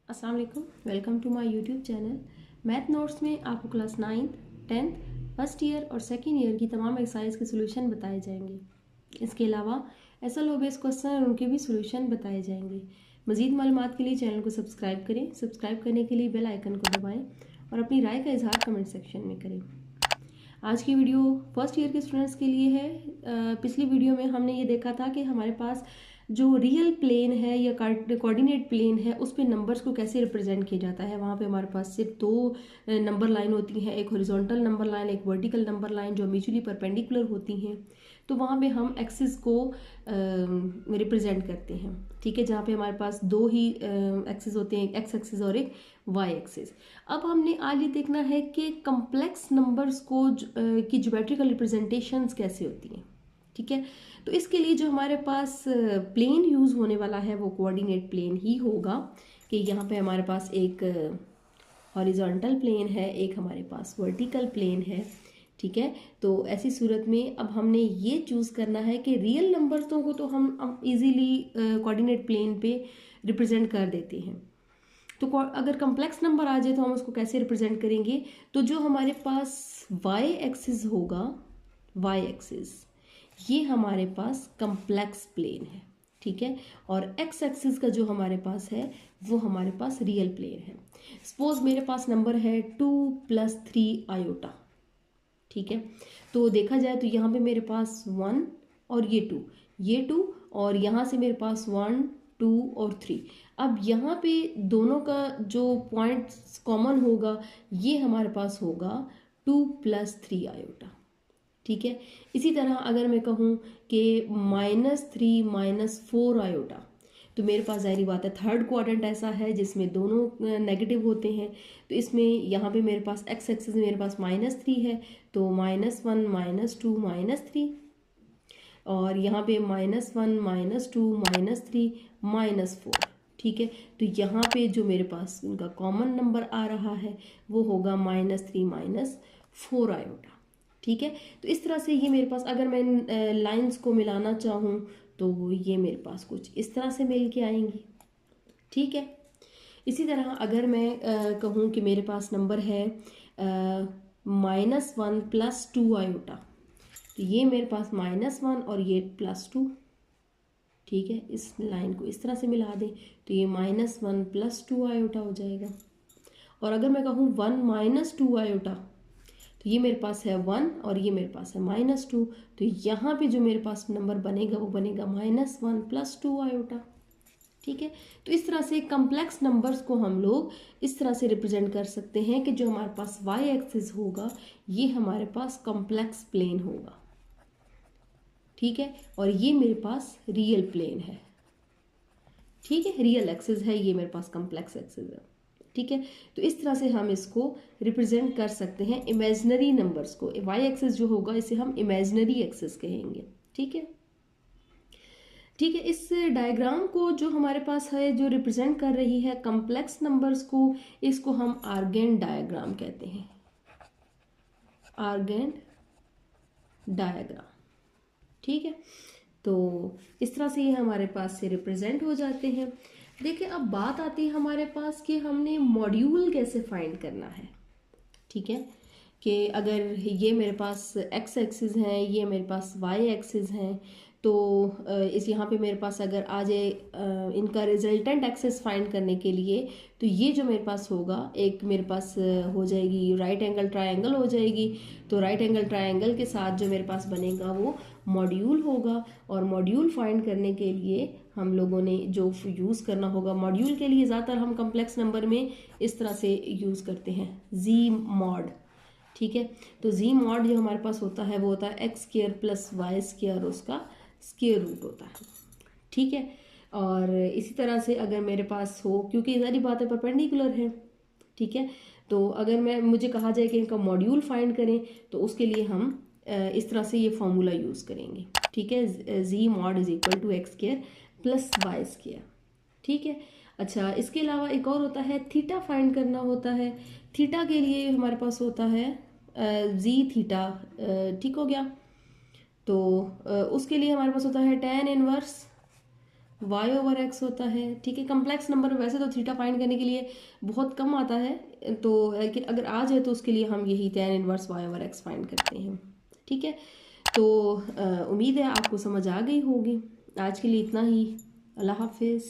अस्सलाम वालेकुम, welcome to my YouTube channel. Math notes में आपको class 9th, 10th, first year और सेकेंड ईयर की तमाम एक्सरसाइज के सोल्यूशन बताए जाएंगे। इसके अलावा SLO बेस्ड क्वेश्चन और उनके भी सोल्यूशन बताए जाएंगे। मज़ीद मालूमात के लिए चैनल को सब्सक्राइब करें। सब्सक्राइब करने के लिए बेल आइकन को दबाएं और अपनी राय का इजहार कमेंट सेक्शन में करें। आज की वीडियो फर्स्ट ईयर के स्टूडेंट्स के लिए है। पिछली वीडियो में हमने ये देखा था कि हमारे पास जो रियल प्लेन है या कोऑर्डिनेट प्लेन है उस पे नंबर्स को कैसे रिप्रेजेंट किया जाता है। वहाँ पे हमारे पास सिर्फ दो नंबर लाइन होती हैं, एक हॉरिजॉन्टल नंबर लाइन, एक वर्टिकल नंबर लाइन, जो म्यूचुअली परपेंडिकुलर होती हैं। तो वहाँ पे हम एक्सिस को रिप्रेजेंट करते हैं, ठीक है, जहाँ पे हमारे पास दो ही एक्सिस होते हैं, एक एक्स एक्सिस और एक वाई एक्सिस। अब हमने आज ये देखना है कि कम्प्लेक्स नंबर्स को की ज्योमेट्रिकल रिप्रेजेंटेशंस कैसे होती हैं, ठीक है। तो इसके लिए जो हमारे पास प्लेन यूज़ होने वाला है वो कोऑर्डिनेट प्लेन ही होगा। कि यहाँ पे हमारे पास एक हॉरिजॉन्टल प्लेन है, एक हमारे पास वर्टिकल प्लेन है, ठीक है। तो ऐसी सूरत में अब हमने ये चूज़ करना है कि रियल नंबर्स को तो हम इजीली कोऑर्डिनेट प्लेन पे रिप्रेजेंट कर देते हैं। तो अगर कम्प्लेक्स नंबर आ जाए तो हम उसको कैसे रिप्रेजेंट करेंगे। तो जो हमारे पास वाई एक्सिस होगा, वाई एक्सिस ये हमारे पास कम्प्लेक्स प्लेन है, ठीक है। और एक्स एक्सिस का जो हमारे पास है वो हमारे पास रियल प्लेन है। सपोज मेरे पास नंबर है 2 + 3 आयोटा, ठीक है। तो देखा जाए तो यहाँ पे मेरे पास 1 और ये 2 और यहाँ से मेरे पास 1, 2 और 3। अब यहाँ पे दोनों का जो पॉइंट कॉमन होगा ये हमारे पास होगा 2 + 3 आयोटा, ठीक है। इसी तरह अगर मैं कहूँ कि -3 - 4 आयोटा, तो मेरे पास जाहिर बात है थर्ड क्वाड्रेंट ऐसा है जिसमें दोनों नेगेटिव होते हैं। तो इसमें यहाँ पे मेरे पास एक्स एक्सिस में मेरे पास -3 है, तो -1 -2 -3, और यहाँ पे -1 -2 -3 -4, ठीक है। तो यहाँ पे जो मेरे पास उनका कॉमन नंबर आ रहा है वो होगा -3 - 4 आयोटा, ठीक है। तो इस तरह से ये मेरे पास अगर मैं लाइंस को मिलाना चाहूँ तो ये मेरे पास कुछ इस तरह से मिल के आएंगी, ठीक है। इसी तरह अगर मैं कहूँ कि मेरे पास नंबर है -1 + 2 आयोटा, तो ये मेरे पास -1 और ये +2, ठीक है। इस लाइन को इस तरह से मिला दें तो ये -1 + 2 आयोटा हो जाएगा। और अगर मैं कहूँ 1 - 2 आयोटा, तो ये मेरे पास है 1 और ये मेरे पास है -2, तो यहाँ पे जो मेरे पास नंबर बनेगा वो बनेगा -1 + 2 आयोटा, ठीक है। तो इस तरह से कम्प्लेक्स नंबर्स को हम लोग इस तरह से रिप्रेजेंट कर सकते हैं कि जो हमारे पास वाई एक्सिस होगा ये हमारे पास कम्प्लेक्स प्लेन होगा, ठीक है। और ये मेरे पास रियल प्लेन है, ठीक है, रियल एक्सिस है, ये मेरे पास कम्प्लेक्स एक्सिस है, ठीक है। तो इस तरह से हम इसको रिप्रेजेंट कर सकते हैं इमेजिनरी नंबर्स को। वाई एक्सिस जो होगा इसे हम इमेजिनरी एक्सिस कहेंगे, ठीक है। ठीक है, इस डायग्राम को जो हमारे पास है जो रिप्रेजेंट कर रही है कम्प्लेक्स नंबर्स को, इसको हम आर्गेन डायग्राम कहते हैं, आर्गेन डायग्राम, ठीक है। तो इस तरह से ये हमारे पास से रिप्रेजेंट हो जाते हैं। देखिए अब बात आती है हमारे पास कि हमने मॉड्यूल कैसे फाइंड करना है, ठीक है। कि अगर ये मेरे पास एक्स एक्सिस हैं, ये मेरे पास वाई एक्सिस हैं, तो इस यहाँ पे मेरे पास अगर आ जाए इनका रिजल्टेंट एक्सिस फाइंड करने के लिए, तो ये जो मेरे पास होगा एक मेरे पास हो जाएगी राइट एंगल ट्रायंगल हो जाएगी। तो राइट एंगल ट्रायंगल के साथ जो मेरे पास बनेगा वो मॉड्यूल होगा। और मॉड्यूल फाइंड करने के लिए हम लोगों ने जो यूज़ करना होगा, मॉड्यूल के लिए ज़्यादातर हम कम्प्लेक्स नंबर में इस तरह से यूज़ करते हैं जी मॉड, ठीक है। तो जी मॉड जो हमारे पास होता है वो होता है x² + y² उसका स्क्वायर रूट होता है, ठीक है। और इसी तरह से अगर मेरे पास हो, क्योंकि सारी बातें परपेंडिकुलर है, ठीक है। तो अगर मुझे कहा जाए कि इनका मॉड्यूल फाइंड करें तो उसके लिए हम इस तरह से ये फॉर्मूला यूज़ करेंगे, ठीक है। जी मॉड = x² + y², ठीक है। अच्छा, इसके अलावा एक और होता है थीटा फाइंड करना होता है। थीटा के लिए हमारे पास होता है जी थीटा, ठीक हो गया। तो उसके लिए हमारे पास होता है tan 1 y/x होता है। ठीक है, कम्प्लेक्स नंबर में वैसे तो थीटा फाइंड करने के लिए बहुत कम आता है, तो लेकिन अगर आ जाए तो उसके लिए हम यही tan इनवर्स y/x फाइंड करते हैं। ठीक है, तो उम्मीद है आपको समझ आ गई होगी। आज के लिए इतना ही। अल्लाह हाफिज़।